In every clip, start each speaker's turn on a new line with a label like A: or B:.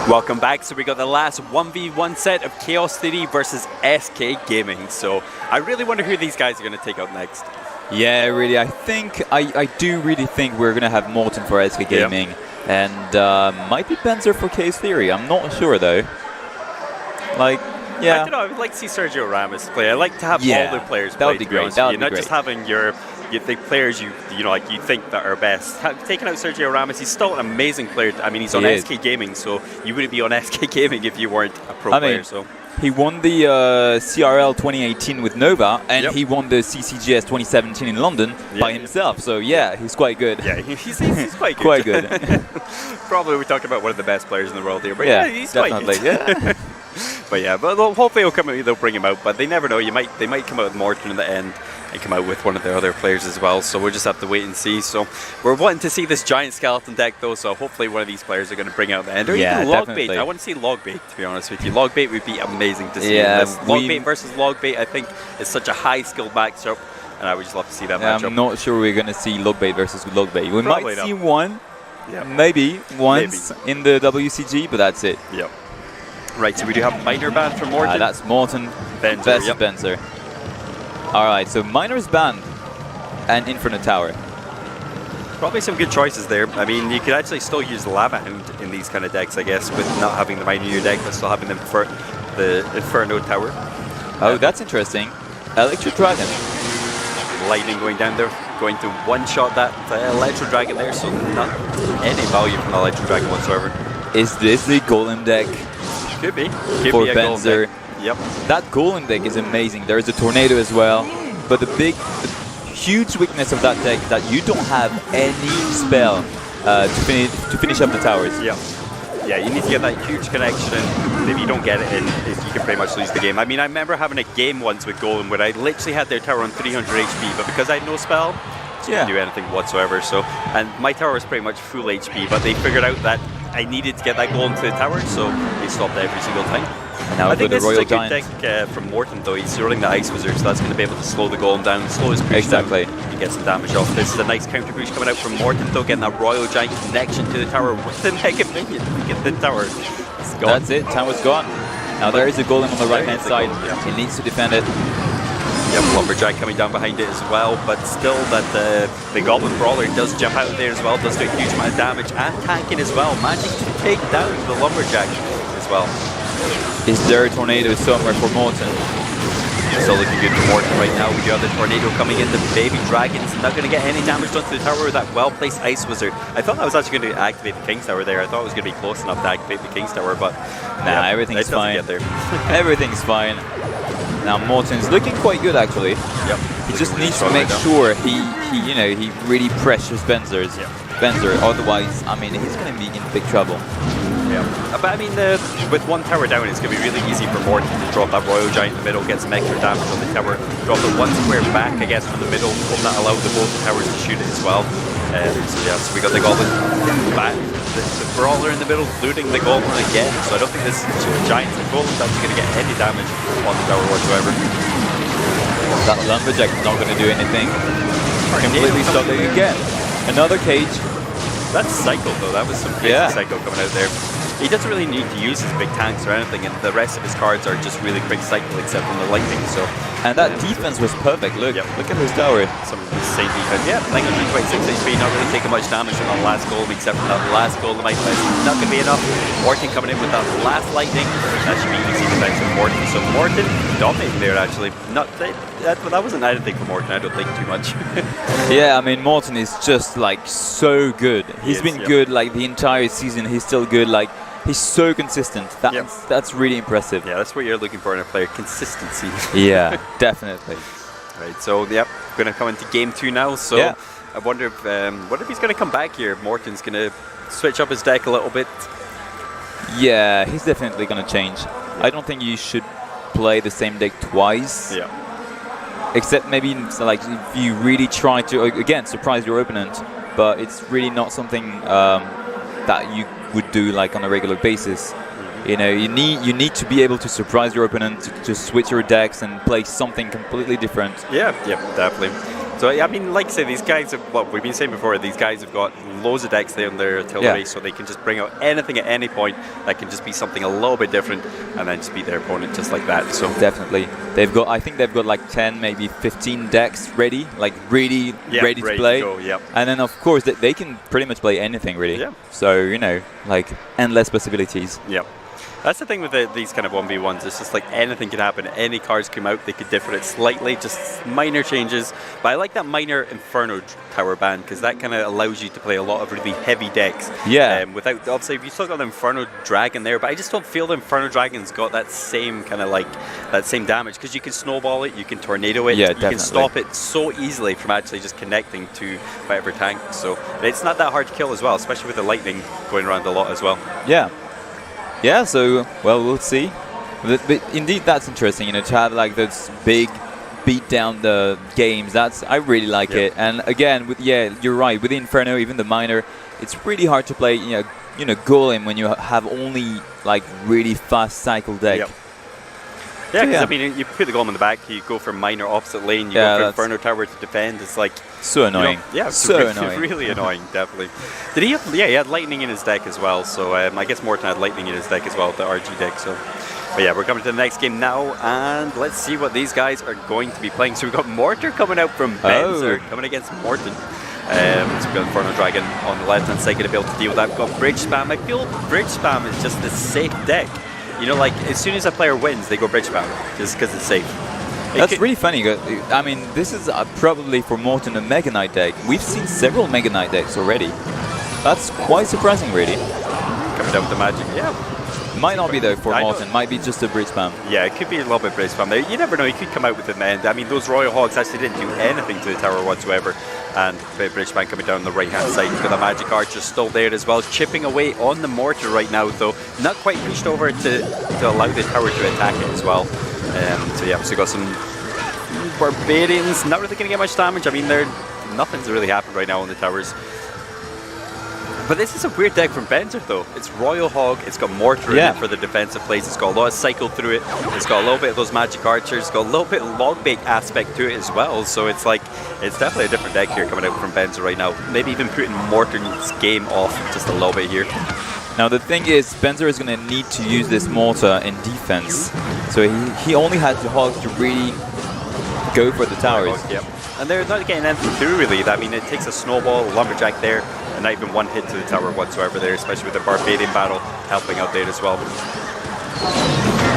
A: Welcome back. So we got the last 1v1 set of Chaos Theory versus SK Gaming. So I really wonder who these guys are going to take out next.
B: Yeah, really. I do really think we're going to have Morten for SK Gaming, and might be Benzer for Chaos Theory. I'm not sure though. Like, yeah.
A: I don't know. I would like to see Sergio Ramos play. I like to have all the players play.
B: That would be great. That would be
A: not
B: great.
A: just having the players you think that are best. Taking out Sergio Ramos, he's still an amazing player. I mean, he's on SK Gaming, so you wouldn't be on SK Gaming if you weren't a pro player. So
B: he won the CRL 2018 with Nova, and he won the CCGS 2017 in London by himself. So yeah, he's quite good.
A: Yeah, he's quite good.
B: Quite good.
A: Probably we're talking about one of the best players in the world here, but
B: yeah,
A: he's
B: definitely.
A: Quite good. But yeah, hopefully they'll bring him out. But they never know. They might come out with Morten in the end and come out with one of their other players as well. So we'll just have to wait and see. So we're wanting to see this giant skeleton deck though. So hopefully one of these players are going to bring out the end. Or even Logbait. I want to see Logbait, to be honest with you. Logbait would be amazing to see.
B: Yeah,
A: Logbait versus Logbait, I think, is such a high skill matchup, and I would just love to see that matchup.
B: I'm not sure we're going to see Logbait versus Logbait. We
A: Probably
B: might see one, maybe once in the WCG, but that's it.
A: Yep. Right, so we do have minor ban for Morten.
B: That's Morten versus Benzer. Alright, so minor's banned and Infinite Tower.
A: Probably some good choices there. I mean, you could actually still use Lava Hound in these kind of decks, I guess, with not having the minor in your deck, but still having them for the Inferno Tower.
B: Oh, that's interesting. Electro Dragon.
A: Lightning going down there, going to one-shot that Electro Dragon there, so not any value from the Electro Dragon whatsoever.
B: Is this the Golem deck?
A: Could be.
B: For Benzer.
A: Yep.
B: That Golem deck is amazing. There is a Tornado as well, but the huge weakness of that deck is that you don't have any spell to finish up the towers.
A: Yeah. Yeah, you need to get that huge connection, and if you don't get it in, you can pretty much lose the game. I mean, I remember having a game once with Golem where I literally had their tower on 300 HP, but because I had no spell, I couldn't do anything whatsoever. So, and my tower was pretty much full HP, but they figured out that I needed to get that Golem to the tower, so they stopped every single time.
B: And now
A: I think this
B: Royal
A: is a good deck from Morten though. He's rolling the Ice Wizard, so that's going to be able to slow the Golem down, slow his push down, and get some damage off. This is a nice counter push coming out from Morten though, getting that Royal Giant connection to the tower with the Mega Minion to get the tower. It's gone.
B: That's it, tower's gone. Now there is a Golem on the right hand side. He needs to defend it.
A: Yep, Lumberjack coming down behind it as well, but still that the Goblin Brawler does jump out there as well, does do a huge amount of damage and tanking as well, managing to take down the Lumberjack as well.
B: Is there a Tornado somewhere for Morten?
A: Still looking good for Morten right now. We do have the Tornado coming in, the Baby Dragon's not going to get any damage done to the tower with that well-placed Ice Wizard. I thought that was actually going to activate the King's Tower there. I thought it was going to be close enough to activate the King's Tower, but
B: nah, everything's fine.
A: Get there.
B: Everything's fine. Now Morten's looking quite good actually.
A: Yep.
B: He just needs to make sure he really pressures Benzer. Otherwise, I mean, he's going to be in big trouble.
A: Yeah. But I mean, with one tower down, it's going to be really easy for Morten to drop that Royal Giant in the middle, get some extra damage on the tower, drop the one square back, I guess, from the middle, will not allow the both towers to shoot it as well. So we got the Goblin back, the Brawler in the middle, looting the Goblin again. So I don't think this Giant Golem is actually going to get any damage on the tower whatsoever.
B: That Lumberjack is not going to do anything. Completely stuck again. Another cage.
A: That's Cycle though, that was some crazy Cycle coming out there. He doesn't really need to use his big tanks or anything, and the rest of his cards are just really quick Cycle except from the Lightning. So,
B: and that defense was perfect. Look, look at his tower.
A: Some insane defense. Yeah, 926 HP, not really taking much damage on that last Golem, except for that last Golem. Not going to be enough. Morten coming in with that last Lightning. That should be easy defense for Morten. So Morten dominating there actually. That wasn't anything for Morten, I don't think too much.
B: Yeah, I mean Morten is just like so good. He's been good like the entire season. He's still good. Like he's so consistent. That's really impressive.
A: Yeah, that's what you're looking for in a player, consistency.
B: Yeah, definitely.
A: Right, so going to come into game 2 now. So I wonder if he's going to come back here. Morten's going to switch up his deck a little bit.
B: Yeah, he's definitely going to change. I don't think you should play the same deck twice.
A: Yeah.
B: Except maybe like if you really try to again surprise your opponent, but it's really not something that you would do like on a regular basis. You know, you need to be able to surprise your opponent, to switch your decks and play something completely different.
A: Yeah, definitely. So I mean, like I say, these guys have, what we've been saying before, these guys have got loads of decks there in their artillery, so they can just bring out anything at any point that can just be something a little bit different, and then just beat their opponent just like that. So
B: definitely, I think they've got like 10, maybe 15 decks ready, like really ready to play.
A: Go,
B: and then of course they can pretty much play anything really.
A: Yeah.
B: So you know, like endless possibilities.
A: Yep. That's the thing with these kind of 1v1s. It's just like anything can happen. Any cards come out, they could differ it slightly, just minor changes. But I like that minor Inferno Tower ban because that kind of allows you to play a lot of really heavy decks.
B: Yeah.
A: Without, obviously, if you still got the Inferno Dragon there, but I just don't feel the Inferno Dragon's got that same kind of like, that same damage because you can snowball it, you can tornado it, you can stop it so easily from actually just connecting to whatever tank. So it's not that hard to kill as well, especially with the lightning going around a lot as well.
B: Yeah. Yeah, so, well, we'll see. But indeed, that's interesting, you know, to have like those big beat down the games. I really like it. And again, you're right, with the Inferno, even the minor, it's really hard to play, you know, Golem when you have only like really fast cycle deck.
A: Yep. Yeah, because I mean, you put the Golem in the back, you go for minor opposite lane, you go for Inferno Tower to defend. It's like
B: so annoying.
A: You know,
B: so annoying.
A: Really annoying, definitely. Did he have? Yeah, he had lightning in his deck as well. So I guess Morton had lightning in his deck as well, the RG deck. So, but yeah, we're coming to the next game now, and let's see what these guys are going to be playing. So we've got Mortar coming out from Benzer, coming against Morton. So we've got Inferno Dragon on the left hand side, going to be able to deal with that. We've got Bridge Spam. I feel Bridge Spam is just the safe deck. You know, like, as soon as a player wins, they go Bridge Spam, just because it's safe.
B: That's really funny. I mean, this is probably for Morton a Mega Knight deck. We've seen several Mega Knight decks already. That's quite surprising, really.
A: Coming down with the magic,
B: Might not be though for Morton. Might be just a Bridge Spam.
A: Yeah, it could be a little bit Bridge Spam there. You never know. He could come out with an end. I mean, those Royal Hogs actually didn't do anything to the tower whatsoever. And Bridge Spam coming down the right-hand side. He's got the Magic Archer still there as well. Chipping away on the Mortar right now, though. Not quite pushed over to allow the tower to attack it as well. So yeah, so got some Barbarians. Not really going to get much damage. I mean, nothing's really happened right now on the towers. But this is a weird deck from Benzer, though. It's Royal Hog, it's got Mortar in it for the defensive plays, it's got a lot of cycle through it, it's got a little bit of those Magic Archers, it's got a little bit of log bait aspect to it as well, so it's like, it's definitely a different deck here coming out from Benzer right now. Maybe even putting Mortar's game off just a little bit here.
B: Now the thing is, Benzer is going to need to use this Mortar in defense, so he only had the Hogs to really go for the towers.
A: Yep. And they're not getting anything through really. I mean, it takes a snowball, a lumberjack there, and not even one hit to the tower whatsoever there, especially with the Barbarian battle helping out there as well.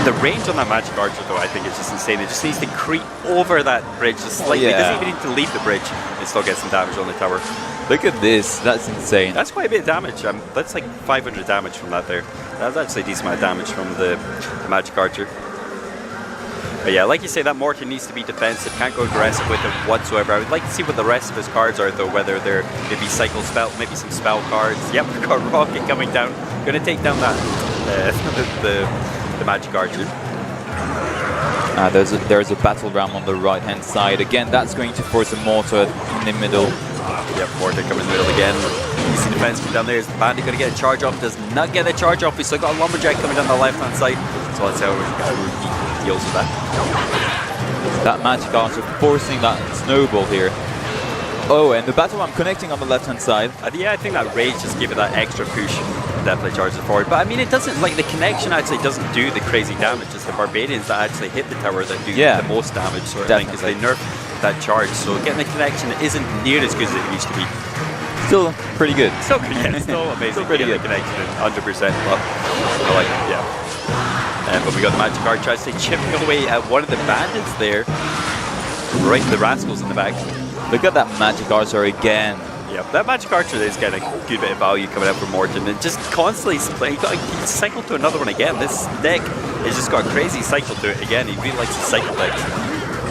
A: The range on that Magic Archer, though, I think is just insane. It just needs to creep over that bridge just slightly. It doesn't even need to leave the bridge and still get some damage on the tower.
B: Look at this. That's insane.
A: That's quite a bit of damage. That's like 500 damage from that there. That's actually a decent amount of damage from the Magic Archer. But yeah, like you say, that Mortar needs to be defensive, can't go aggressive with it whatsoever. I would like to see what the rest of his cards are, though, whether they're maybe cycle spell, maybe some spell cards. Yep, we've got Rocket coming down. Going to take down that the Magic Archer.
B: There's a battle ram on the right-hand side. Again, that's going to force a Mortar in the middle.
A: Yep, Mortar coming in the middle again. Easy defense coming down there. Is the Bandit going to get a charge off? Does not get a charge off. He's still got a Lumberjack coming down the left-hand side. So let's see how he deals with that.
B: That Magic Archer forcing that snowball here. Oh, and the battle ram connecting on the left-hand side.
A: Yeah, I think that Rage just gave it that extra push. Definitely charges it forward. But I mean, it doesn't, like, the connection actually doesn't do the crazy damage. It's the Barbarians that actually hit the tower that do the most damage, sort of thing, because they nerf that charge. So getting the connection isn't near as good as it used to be.
B: Still pretty good.
A: Still amazing. Still pretty good. Connection, 100%. Well, I like it, yeah. But we got the Magic Archer actually chipping away at one of the bandits there. Right, the Rascals in the back.
B: Look at that Magic Archer again.
A: Yep, that Magic Archer is getting a good bit of value coming out from Morton, and just constantly he cycled to another one again. This deck has just got a crazy cycle to it again. He really likes the cycle decks.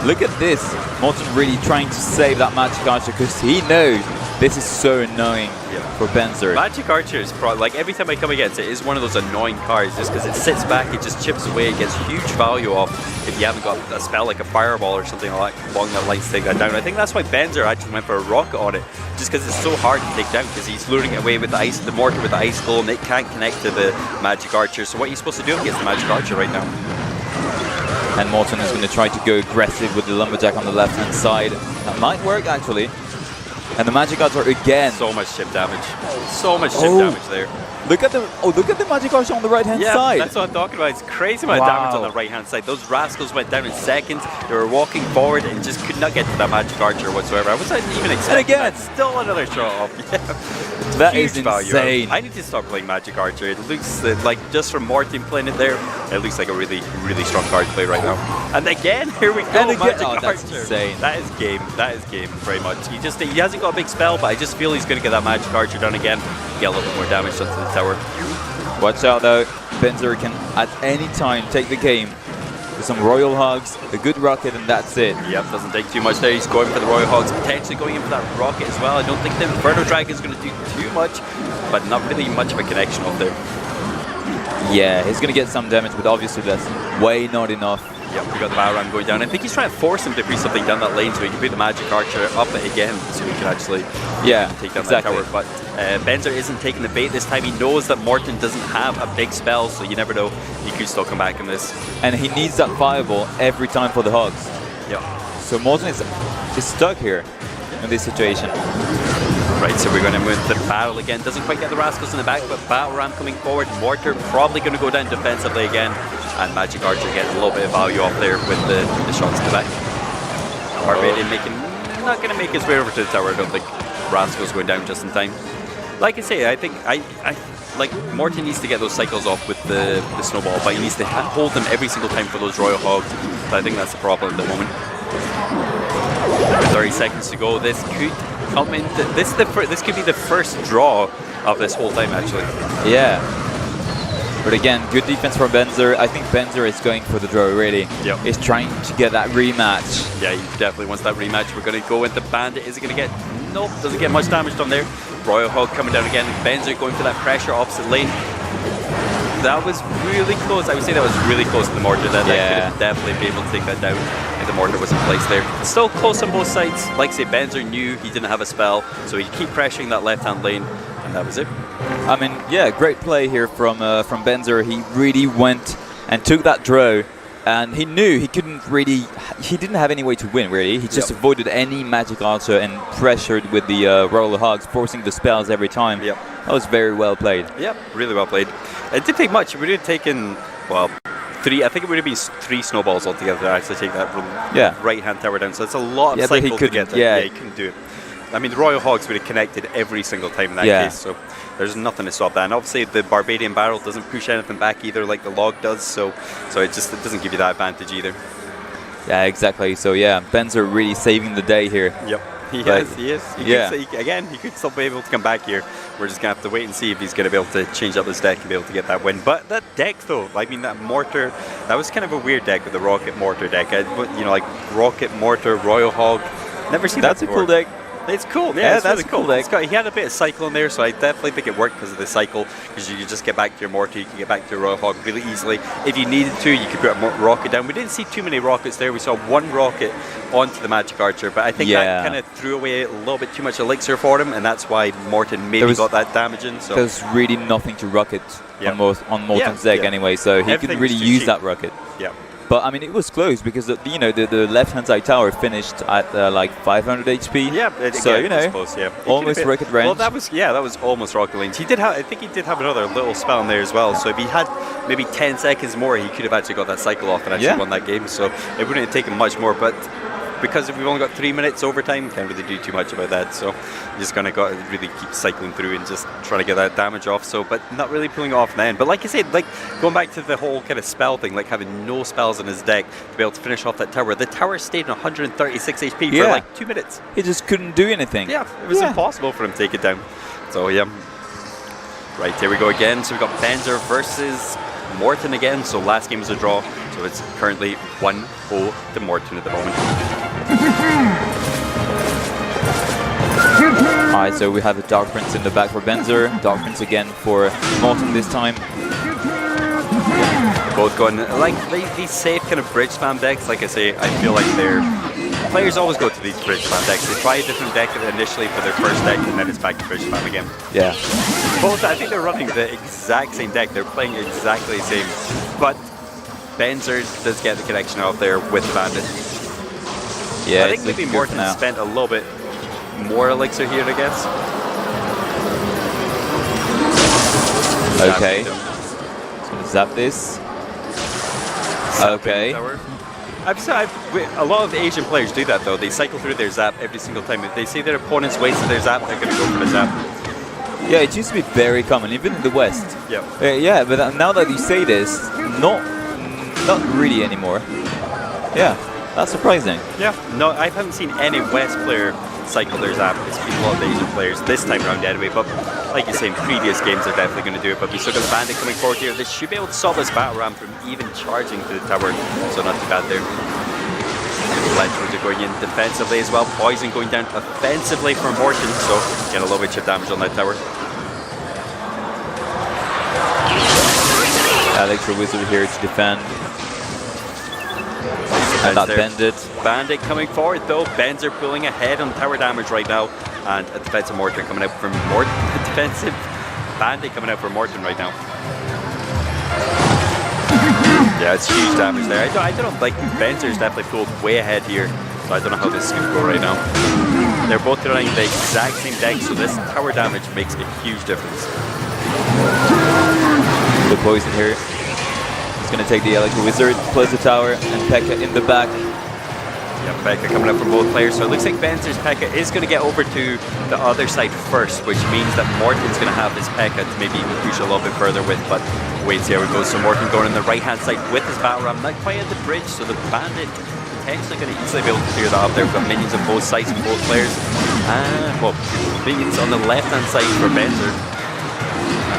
B: Look at this. Morton really trying to save that Magic Archer because he knows this is so annoying for Benzer.
A: Magic Archer is probably, like, every time I come against it, is one of those annoying cards just because it sits back, it just chips away, it gets huge value off if you haven't got a spell like a Fireball or something like along that line to take that down. I think that's why Benzer actually went for a Rocket on it, just because it's so hard to take down because he's luring it away with the Mortar with the Ice Skull, and it can't connect to the Magic Archer. So what are you supposed to do against the Magic Archer right now?
B: And Morton is going to try to go aggressive with the Lumberjack on the left-hand side. That might work, actually. And the Magic Archer again.
A: So much chip damage. So much chip damage there.
B: Look at the Magic Archer on the right-hand side.
A: That's what I'm talking about. It's crazy amount of damage on the right-hand side. Those rascals went down in seconds. They were walking forward and just could not get to that Magic Archer whatsoever. I wasn't even expecting that. Still another shot off. Yeah.
B: That is insane.
A: I need to start playing Magic Archer. It looks like, just from Morton playing it there, it looks like a really, really strong card to play right now. And again, here we go.
B: And again,
A: Magic
B: that's
A: Archer.
B: insane.
A: That is game. That is game, very much. He hasn't got a big spell, but I just feel he's going to get that Magic Archer done again. Get a little bit more damage onto the tower.
B: Watch out though, Benzer can at any time take the game with some Royal Hogs, a good rocket, and that's it.
A: Yep, doesn't take too much there. He's going for the Royal Hogs, potentially going in for that rocket as well. I don't think the Inferno Dragon is going to do too much, but not really much of a connection off there.
B: Yeah, he's going to get some damage, but obviously that's way not enough.
A: Yep, we got the Battle Ram going down. I think he's trying to force him to do something down that lane so he can put the Magic Archer up it again so he can actually take down that tower. But Benzer isn't taking the bait this time. He knows that Morton doesn't have a big spell, so you never know. He could still come back in this.
B: And he needs that fireball every time for the Hogs.
A: Yep.
B: So Morton is stuck here in this situation.
A: Right, so we're going to move to the battle again. Doesn't quite get the Rascals in the back, but Battle Ram coming forward. Mortar probably going to go down defensively again. And Magic Archer getting a little bit of value off there with the shots in the back. Barbadian not going to make his way over to the tower, I don't think. Rascals going down just in time. Like I say, I think like Morton needs to get those cycles off with the snowball, but he needs to hold them every single time for those Royal Hogs. But I think that's the problem at the moment. 30 seconds to go. This could come in. This could be the first draw of this whole time, actually.
B: Yeah. But again, good defense from Benzer. I think Benzer is going for the draw, really.
A: Yep.
B: He's trying to get that rematch.
A: Yeah, he definitely wants that rematch. We're going to go into Bandit. Is it going to get... Nope, doesn't get much damage done there. Royal Hog coming down again. Benzer going for that pressure opposite lane. That was really close. I would say that was really close to the Mortar. That could have definitely been able to take that down if the Mortar was in place there. Still close on both sides. Like I say, Benzer knew he didn't have a spell, so he'd keep pressuring that left-hand lane, and that was it.
B: I mean, yeah, great play here from Benzer. He really went and took that draw, and he knew he couldn't really... He didn't have any way to win, really. He just avoided any Magic Archer and pressured with the Roller Hogs, forcing the spells every time. Yep. That was very well played.
A: Yep, really well played. It didn't take much. It would have taken, well, 3. I think it would have been 3 snowballs altogether to actually take that right-hand tower down. So it's a lot of cycle to get there. Yeah, he couldn't do it. I mean, the Royal Hogs would have connected every single time in that case, so there's nothing to stop that. And obviously, the Barbadian Barrel doesn't push anything back either like the Log does, so it doesn't give you that advantage either. Yeah,
B: exactly. So yeah, Benzer really saving the day here.
A: Yep. He is. He could still be able to come back here. We're just going to have to wait and see if he's going to be able to change up his deck and be able to get that win. But that deck, though, I mean, that Mortar, that was kind of a weird deck with the Rocket Mortar deck. Like Rocket Mortar, Royal Hog. Never seen that before.
B: That's a cool deck.
A: It's cool. Yeah, that's really cool. He had a bit of cycle in there, so I definitely think it worked because of the cycle, because you could just get back to your Mortar, you can get back to your Royal Hog really easily. If you needed to, you could put a rocket down. We didn't see too many rockets there. We saw 1 rocket onto the Magic Archer, but I think that kind of threw away a little bit too much elixir for him, and that's why Morton maybe got that damage in. So
B: there's really nothing to rocket on Morton's deck anyway, so he could really use that rocket.
A: Yeah.
B: But I mean, it was close because the left-hand side tower finished at like 500 HP.
A: Yeah,
B: so
A: it was close,
B: almost rocket range.
A: Well, that was almost rocket range. I think he did have another little spell in there as well. So if he had maybe 10 seconds more, he could have actually got that cycle off and actually won that game. So it wouldn't have taken much more, but because we've only got 3 minutes overtime, can't really do too much about that. So you're just gonna really keep cycling through and just trying to get that damage off. So, but not really pulling it off in the end. But like I said, like going back to the whole kind of spell thing, like having no spells in his deck to be able to finish off that tower. The tower stayed on 136 HP for like 2 minutes.
B: He just couldn't do anything.
A: Yeah, it was impossible for him to take it down. So yeah. Right, here we go again. So we've got Benzer versus Morton again. So last game was a draw. So it's currently 1-0 to Morton at the moment.
B: Alright, so we have the Dark Prince in the back for Benzer. Dark Prince again for Morton this time.
A: Both going, like these safe kind of bridge spam decks, like I say, I feel like players always go to these bridge spam decks. They try a different deck initially for their first deck, and then it's back to bridge spam again.
B: Yeah.
A: Both, I think they're running the exact same deck. They're playing exactly the same. But Benzer does get the connection out there with Bandit.
B: Yeah,
A: I think maybe Morton spent a little bit more elixir here, I guess.
B: Okay. Just gonna zap this. Okay.
A: A lot of Asian players do that though. They cycle through their zap every single time. If they see their opponent's wasted their zap, they're gonna go for the zap.
B: Yeah, it used to be very common, even in the West.
A: Yeah.
B: Yeah, but now that you say this, not really anymore. Yeah, that's surprising.
A: Yeah. No, I haven't seen any West player cycle their zap. It's been a lot of Asian players this time around anyway. But like you say, in previous games, they're definitely going to do it. But we still got Bandit coming forward here. They should be able to stop this battle ram from even charging to the tower. So not too bad there. Electros are going in defensively as well. Poison going down offensively for Morton. So getting a little bit of damage on that tower.
B: Electro Wizard here to defend. And that Bandit.
A: Bandit coming forward though. Benzer pulling ahead on tower damage right now. And a defensive Morton coming out from Morton. A defensive Bandit coming out from Morton right now. Yeah, it's huge damage there. I don't know, like Benzer's definitely pulled way ahead here. So I don't know how this is going to go right now. They're both running the exact same deck, so this tower damage makes a huge difference.
B: The Poison here. He's going to take the Electro Wizard, plus the tower, and Pekka in the back.
A: Yeah, Pekka coming up from both players. So it looks like Benzer's Pekka is going to get over to the other side first, which means that Morton's going to have his Pekka to maybe even push a little bit further with, but wait and see how it goes. So Morton going on the right-hand side with his battle ram, not quite at the bridge, so the Bandit potentially going to easily be able to clear that up there. We've got minions on both sides from both players. Well, minions on the left-hand side for Benzer.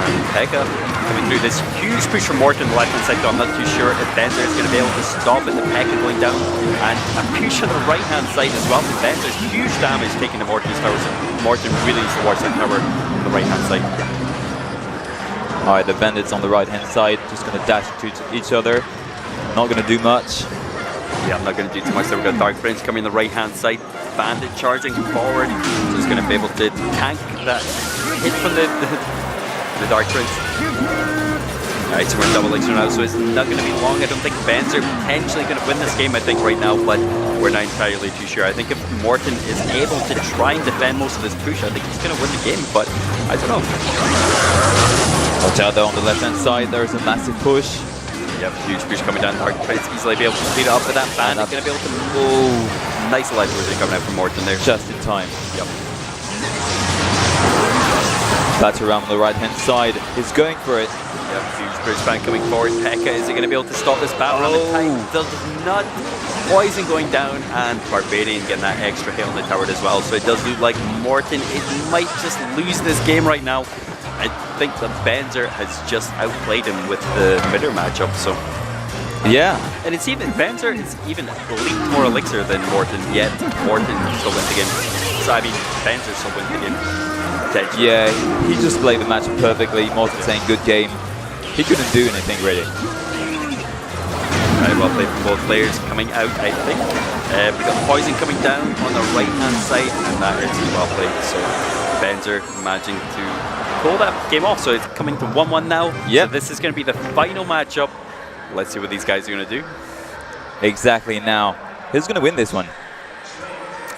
A: And Pekka coming through this huge push from Morton on the left-hand side, though I'm not too sure if Benzer is going to be able to stop it. The Pekka going down, and a push on the right-hand side as well from Benzer's. Huge damage taking to Morton's tower, so Morton really needs to watch that tower on the right-hand side.
B: Alright, the Bandits on the right-hand side, just going to dash to each other. Not going to do much.
A: Yeah, I'm not going to do too much there. We've got Dark Prince coming on the right-hand side. Bandit charging forward. So he's going to be able to tank that hit from the Dark Prince. Alright, so we're in double elixir now, so it's not going to be long. I don't think Benzer potentially going to win this game, I think, right now, but we're not entirely too sure. I think if Morton is able to try and defend most of this push, I think he's going to win the game, but I don't know.
B: Watch out though, on the left-hand side, there's a massive push.
A: Yep, huge push coming down. Dark Prince easily be able to speed it up with that Bandit. Going to be able to... Oh, nice light wizard coming out from Morton there.
B: Just in time.
A: Yep.
B: Battle ram on the right-hand side is going for it.
A: Yep, huge bridge span coming forward. Pekka, is he going to be able to stop this battle ram in time? Does not. Poison going down, and Barbarian getting that extra hit on the tower as well. So it does look like Morton, it might just lose this game right now. I think that Benzer has just outplayed him with the Mitter matchup, so...
B: Yeah.
A: And it's even, Benzer is even leaked more elixir than Morton, yet Morton still wins the game. So I mean, Benzer still wins the game.
B: Yeah, he just played the match perfectly. Morton saying good game. He couldn't do anything really.
A: Right, well played from both players coming out, I think. We've got Poison coming down on the right-hand side, and that is well played. So Benzer managing to pull that game off, so it's coming to 1-1 now.
B: Yep.
A: So this is going to be the final matchup. Let's see what these guys are going to do.
B: Exactly. Now, who's going to win this one?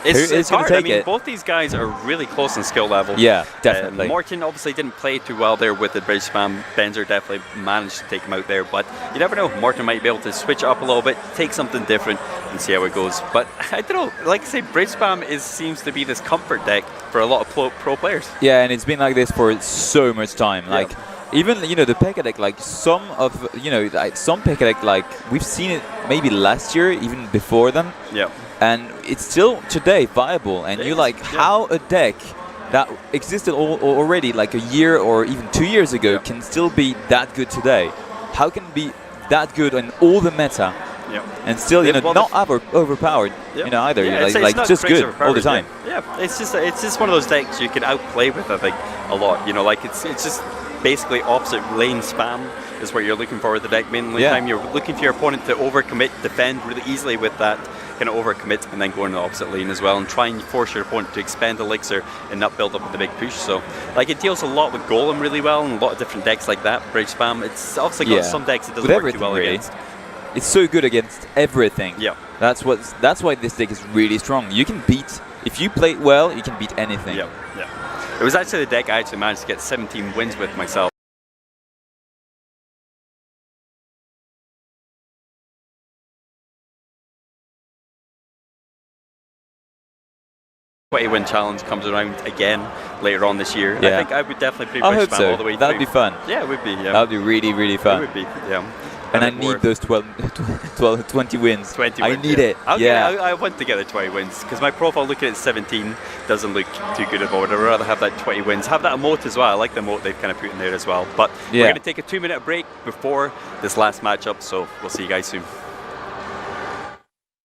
A: It's hard. I mean, both these guys are really close in skill level.
B: Yeah, definitely.
A: Morton obviously didn't play too well there with the bridge spam. Benzer definitely managed to take him out there, but you never know. Morton might be able to switch up a little bit, take something different, and see how it goes. But I don't know. Like I say, bridge spam seems to be this comfort deck for a lot of pro players.
B: Yeah, and it's been like this for so much time. Like, even, you know, the Pekka deck, like some of, you know, like some Pekka deck, like we've seen it maybe last year, even before them.
A: Yeah.
B: And it's still today viable. And you like how a deck that existed already like a year or even 2 years ago can still be that good today. How can it be that good in all the meta and still, you know, not overpowered, you know, either. Like just good all the time.
A: Yeah, it's just one of those decks you can outplay with, I think, a lot. You know, like it's just basically opposite lane spam is what you're looking for with the deck. Mainly time you're looking for your opponent to overcommit, defend really easily with that kind of overcommit, and then go in the opposite lane as well and try and force your opponent to expend elixir and not build up with the big push. So like it deals a lot with Golem really well and a lot of different decks like that. Bridge spam, it's obviously got some decks it doesn't work too well against.
B: it's so good against everything.
A: Yeah.
B: That's why this deck is really strong. You can beat, if you play it well, you can beat anything.
A: Yeah, yeah. It was actually the deck I actually managed to get 17 wins with myself. Win challenge comes around again later on this year.
B: Yeah.
A: I think I would definitely
B: I
A: pretty much
B: hope
A: spam all the way
B: so. That'd
A: through.
B: be fun.
A: Yeah, it would be. Yeah.
B: That'd be really, really fun.
A: It would be. Yeah.
B: And I need those 20 wins.
A: 20
B: I
A: wins,
B: need it.
A: I want to get the 20 wins because my profile looking at 17 doesn't look too good at the moment. I'd rather have that 20 wins. Have that emote as well. I like the emote they've kind of put in there as well. But we're going to take a 2-minute break before this last matchup, so we'll see you guys soon.